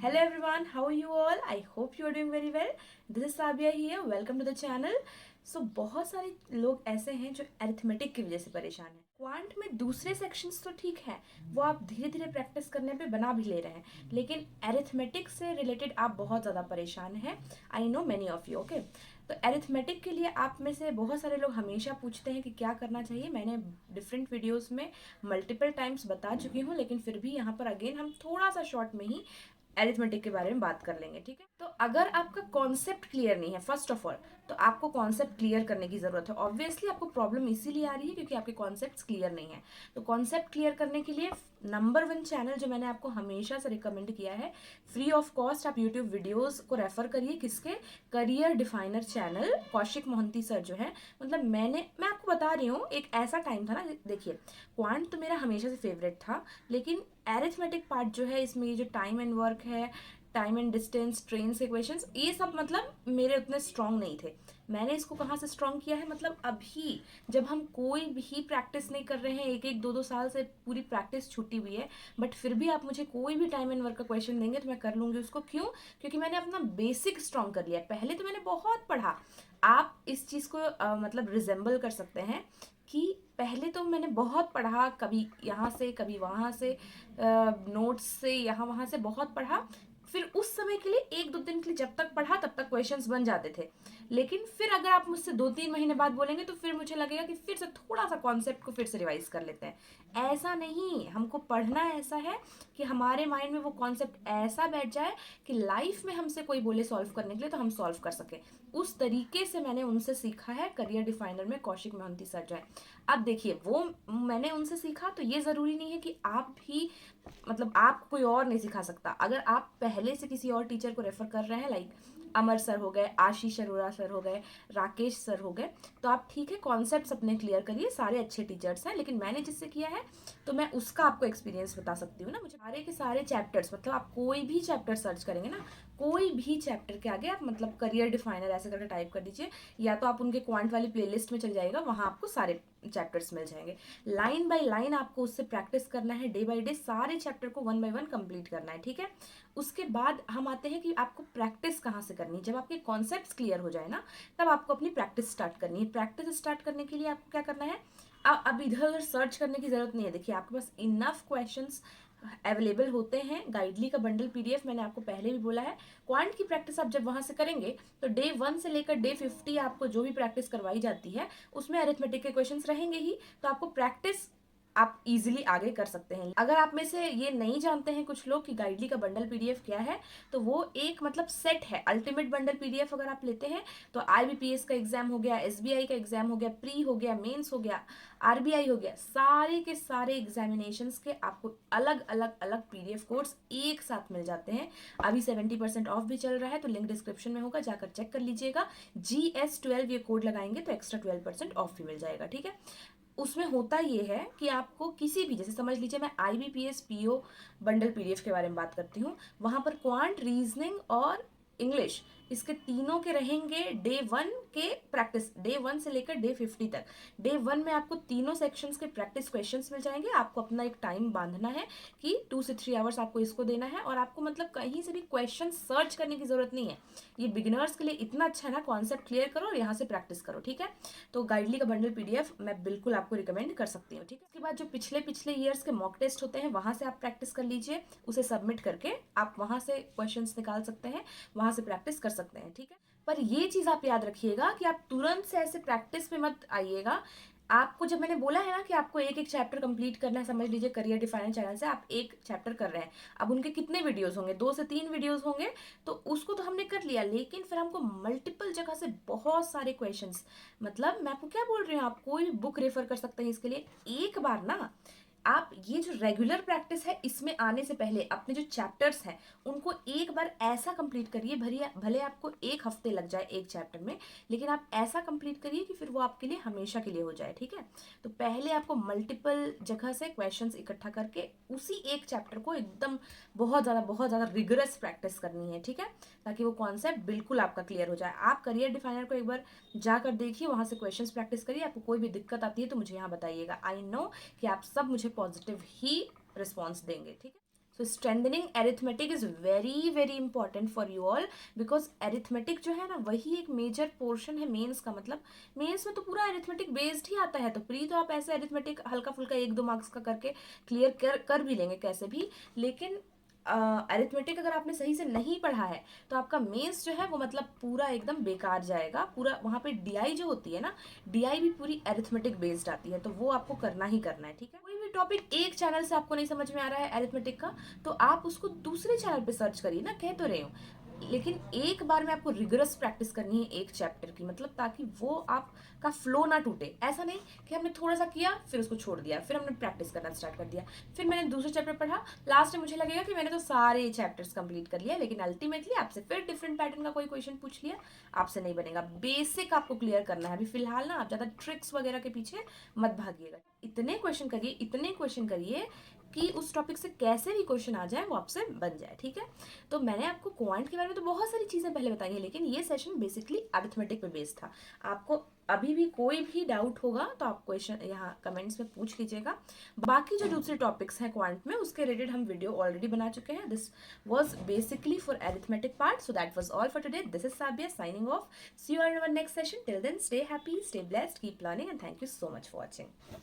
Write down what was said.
Hello everyone, how are you all? I hope you are doing very well. This is Sabia here. Welcome to the channel. So बहुत सारे लोग ऐसे हैं जो arithmetic की वजह से परेशान हैं। क्वांट में दूसरे सेक्शंस तो ठीक है, वो आप धीरे धीरे प्रैक्टिस करने पे बना भी ले रहे हैं, लेकिन अरिथमेटिक से रिलेटेड आप बहुत ज़्यादा परेशान हैं। I know many of you, okay. तो अरिथमेटिक के लिए आप में से बहुत सारे लोग हमेशा पूछते हैं कि क्या करना चाहिए। मैंने डिफरेंट वीडियोस में मल्टीपल टाइम्स बता चुकी हूँ, लेकिन फिर भी यहाँ पर अगेन हम थोड़ा सा शॉर्ट में ही एरिथमेटिक के बारे में बात कर लेंगे, ठीक है। तो अगर आपका कॉन्सेप्ट क्लियर नहीं है, फर्स्ट ऑफ ऑल तो आपको कॉन्सेप्ट क्लियर करने की जरूरत है। ऑब्वियसली आपको प्रॉब्लम इसीलिए आ रही है क्योंकि आपके कॉन्सेप्ट्स क्लियर नहीं है। तो कॉन्सेप्ट क्लियर करने के लिए नंबर वन चैनल जो मैंने आपको हमेशा से रिकमेंड किया है, फ्री ऑफ कॉस्ट आप यूट्यूब वीडियोस को रेफर करिए। किसके? Career definer channel, Kaushik Mohanty sir जो है। मतलब मैं आपको बता रही हूँ, एक ऐसा टाइम था ना, देखिए क्वांट तो मेरा हमेशा से फेवरेट था, लेकिन एरिथमेटिक पार्ट जो है इसमें, ये जो टाइम एंड वर्क है, टाइम एंड डिस्टेंस, ट्रेन से इक्वेशंस, ये सब मतलब मेरे उतने स्ट्रांग नहीं थे। मैंने इसको कहाँ से स्ट्रांग किया है, मतलब अभी जब हम कोई भी प्रैक्टिस नहीं कर रहे हैं, एक एक दो दो साल से पूरी प्रैक्टिस छूटी हुई है, बट फिर भी आप मुझे कोई भी टाइम एंड वर्क का क्वेश्चन देंगे तो मैं कर लूंगी उसको। क्यों? क्योंकि मैंने अपना बेसिक स्ट्रांग कर लिया है। पहले तो मैंने बहुत पढ़ा। आप इस चीज़ को मतलब रिजेंबल कर सकते हैं कि पहले तो मैंने बहुत पढ़ा, कभी यहाँ से कभी वहाँ से, नोट्स से यहाँ वहाँ से बहुत पढ़ा। फिर उस समय के लिए एक दो दिन के लिए जब तक पढ़ा तब तक क्वेश्चंस बन जाते थे। लेकिन फिर अगर आप मुझसे 2-3 महीने बाद बोलेंगे तो फिर मुझे लगेगा कि फिर से थोड़ा सा कॉन्सेप्ट को फिर से रिवाइज कर लेते हैं। ऐसा नहीं, हमको पढ़ना ऐसा है कि हमारे माइंड में वो कॉन्सेप्ट ऐसा बैठ जाए कि लाइफ में हमसे कोई बोले सॉल्व करने के लिए तो हम सॉल्व कर सके। उस तरीके से मैंने उनसे सीखा है, करियर डिफाइनर में कौशिक मोहंती सर जो है। अब देखिए, वो मैंने उनसे सीखा तो ये ज़रूरी नहीं है कि आप भी, मतलब आप कोई और नहीं सिखा सकता। अगर आप पहले से किसी और टीचर को रेफर कर रहे हैं, लाइक अमर सर हो गए, आशीष अरोड़ा सर हो गए, राकेश सर हो गए, तो आप ठीक है कॉन्सेप्ट्स अपने क्लियर करिए, सारे अच्छे टीचर्स हैं। लेकिन मैंने जिससे किया है तो मैं उसका आपको एक्सपीरियंस बता सकती हूँ ना। मुझे सारे के सारे चैप्टर्स, मतलब आप कोई भी चैप्टर सर्च करेंगे ना, कोई भी चैप्टर के आगे आप मतलब करियर डिफाइनर ऐसे करके टाइप कर दीजिए, या तो आप उनके क्वांट वाली प्लेलिस्ट में चल जाएगा, वहाँ आपको सारे चैप्टर्स मिल जाएंगे। लाइन बाय लाइन आपको उससे प्रैक्टिस करना है, डे बाय डे सारे चैप्टर को वन बाय वन कंप्लीट करना है, ठीक है। उसके बाद हम आते हैं कि आपको प्रैक्टिस कहाँ से करनी है। जब आपके कॉन्सेप्ट्स क्लियर हो जाए ना, तब आपको अपनी प्रैक्टिस स्टार्ट करनी है। प्रैक्टिस स्टार्ट करने के लिए आपको क्या करना है, अब इधर उधर सर्च करने की जरूरत नहीं है। देखिए, आपके पास इनफ क्वेश्चंस अवेलेबल होते हैं। गाइडली का बंडल पीडीएफ मैंने आपको पहले भी बोला है। क्वांट की प्रैक्टिस आप जब वहां से करेंगे तो डे 1 से लेकर डे 50 आपको जो भी प्रैक्टिस करवाई जाती है उसमें अरिथमेटिक के क्वेश्चंस रहेंगे ही, तो आपको प्रैक्टिस आप इजीली आगे कर सकते हैं। अगर आप में से ये नहीं जानते हैं कुछ लोग कि गाइडली का बंडल पीडीएफ क्या है, तो वो एक मतलब सेट है। अल्टीमेट बंडल पीडीएफ अगर आप लेते हैं तो आईबीपीएस का एग्जाम हो गया, एसबीआई का एग्जाम हो गया, प्री हो गया, मेंस हो गया, आरबीआई हो गया, सारे के सारे एग्जामिनेशंस के आपको अलग अलग अलग पीडीएफ कोड्स एक साथ मिल जाते हैं। अभी 70% ऑफ भी चल रहा है, तो लिंक डिस्क्रिप्शन में होगा, जाकर चेक कर लीजिएगा। GS12 ये कोड लगाएंगे तो एक्स्ट्रा 12% ऑफ भी मिल जाएगा, ठीक है। उसमें होता ये है कि आपको किसी भी, जैसे समझ लीजिए मैं आईबीपीएस पीओ बंडल पीडीएफ के बारे में बात करती हूँ, वहां पर क्वांट, रीजनिंग और इंग्लिश, इसके तीनों के रहेंगे डे 1 के प्रैक्टिस, डे 1 से लेकर डे 50 तक। डे 1 में आपको तीनों सेक्शंस के प्रैक्टिस क्वेश्चंस मिल जाएंगे। आपको अपना एक टाइम बांधना है कि 2 से 3 आवर्स आपको इसको देना है, और आपको मतलब कहीं से भी क्वेश्चन सर्च करने की जरूरत नहीं है। ये बिगिनर्स के लिए इतना अच्छा है ना, कॉन्सेप्ट क्लियर करो और यहाँ से प्रैक्टिस करो, ठीक है। तो गाइडली का बंडल पीडीएफ मैं बिल्कुल आपको रिकमेंड कर सकती हूँ, ठीक है। उसके बाद जो पिछले पिछले ईयर्स के मॉक टेस्ट होते हैं वहां से आप प्रैक्टिस कर लीजिए, उसे सबमिट करके आप वहां से क्वेश्चंस निकाल सकते हैं, वहां से प्रैक्टिस कर सकते हैं, ठीक है। पर ये चीज आप याद रखिएगा कि आप तुरंत से ऐसे प्रैक्टिस पे मत आइएगा। आपको जब मैंने बोला है ना कि आपको एक एक चैप्टर कंप्लीट करना है, समझ लीजिए करियर डिफाइनर चैनल से आप एक चैप्टर कर रहे हैं, अब उनके कितने वीडियोस होंगे, 2 से 3 वीडियोस होंगे, तो उसको तो हमने कर लिया, लेकिन फिर हमको मल्टीपल जगह से बहुत सारे क्वेश्चंस, मतलब मैं आपको क्या बोल रही हूँ, आप कोई बुक रेफर कर सकते हैं इसके लिए। एक बार ना आप ये जो रेगुलर प्रैक्टिस है इसमें आने से पहले अपने जो चैप्टर्स हैं उनको एक बार ऐसा कंप्लीट करिए, भले भले आपको 1 हफ्ते लग जाए एक चैप्टर में, लेकिन आप ऐसा कंप्लीट करिए कि फिर वो आपके लिए हमेशा के लिए हो जाए, ठीक है। तो पहले आपको मल्टीपल जगह से क्वेश्चंस इकट्ठा करके उसी एक चैप्टर को एकदम बहुत ज़्यादा रिगरस प्रैक्टिस करनी है, ठीक है, ताकि वो कॉन्सेप्ट बिल्कुल आपका क्लियर हो जाए। आप करियर डिफाइनर को एक बार जाकर देखिए, वहां से क्वेश्चंस प्रैक्टिस करिए। आपको कोई भी दिक्कत आती है तो मुझे यहाँ बताइएगा। आई नो कि आप सब मुझे पॉजिटिव ही रिस्पॉन्स देंगे, ठीक है। So strengthening arithmetic is very very important for you all, because arithmetic जो है ना वही एक मेजर पोर्शन है मेंस का। मतलब मेंस में तो पूरा एरिथमेटिक बेस्ड ही आता है, तो प्री तो आप ऐसे एरिथमेटिक हल्का फुल्का 1-2 मार्क्स का करके क्लियर कर भी लेंगे कैसे भी, लेकिन अरिथमेटिक अगर आपने सही से नहीं पढ़ा है तो आपका मेंस जो है वो मतलब पूरा एकदम बेकार जाएगा। पूरा वहाँ पे डीआई जो होती है ना, डीआई भी पूरी अरिथमेटिक बेस्ड आती है, तो वो आपको करना ही करना है, ठीक है। कोई भी टॉपिक एक चैनल से आपको नहीं समझ में आ रहा है अरिथमेटिक का, तो आप उसको दूसरे चैनल पे सर्च करिए ना, कह तो रही हूँ, लेकिन एक बार में आपको रिगरस प्रैक्टिस करनी है एक चैप्टर की, मतलब ताकि वो आपका फ्लो ना टूटे। ऐसा नहीं कि हमने थोड़ा सा किया फिर उसको छोड़ दिया, फिर हमने प्रैक्टिस करना स्टार्ट कर दिया, फिर मैंने दूसरे चैप्टर पढ़ा, लास्ट में मुझे लगेगा कि मैंने तो सारे चैप्टर्स कंप्लीट कर लिया, लेकिन अल्टीमेटली आपसे फिर डिफरेंट पैटर्न का कोई क्वेश्चन पूछ लिया, आपसे नहीं बनेगा। बेसिक आपको क्लियर करना है अभी फिलहाल ना, आप ज़्यादा ट्रिक्स वगैरह के पीछे मत भागिएगा। इतने क्वेश्चन करिए, इतने क्वेश्चन करिए कि उस टॉपिक से कैसे भी क्वेश्चन आ जाए वो आपसे बन जाए, ठीक है। तो मैंने आपको क्वांट के बारे में तो बहुत सारी चीज़ें पहले बताई हैं, लेकिन ये सेशन बेसिकली अरिथमेटिक पे बेस्ड था। आपको अभी भी कोई भी डाउट होगा तो आप क्वेश्चन यहाँ कमेंट्स में पूछ लीजिएगा। बाकी जो दूसरे टॉपिक्स हैं क्वांट में उसके रिलेटेड हम वीडियो ऑलरेडी बना चुके हैं। This was basically for arithmetic part, so that was all for today. This is Sabia signing off. See you in our next session. Till then stay happy, stay blessed, keep learning and thank you so much for watching.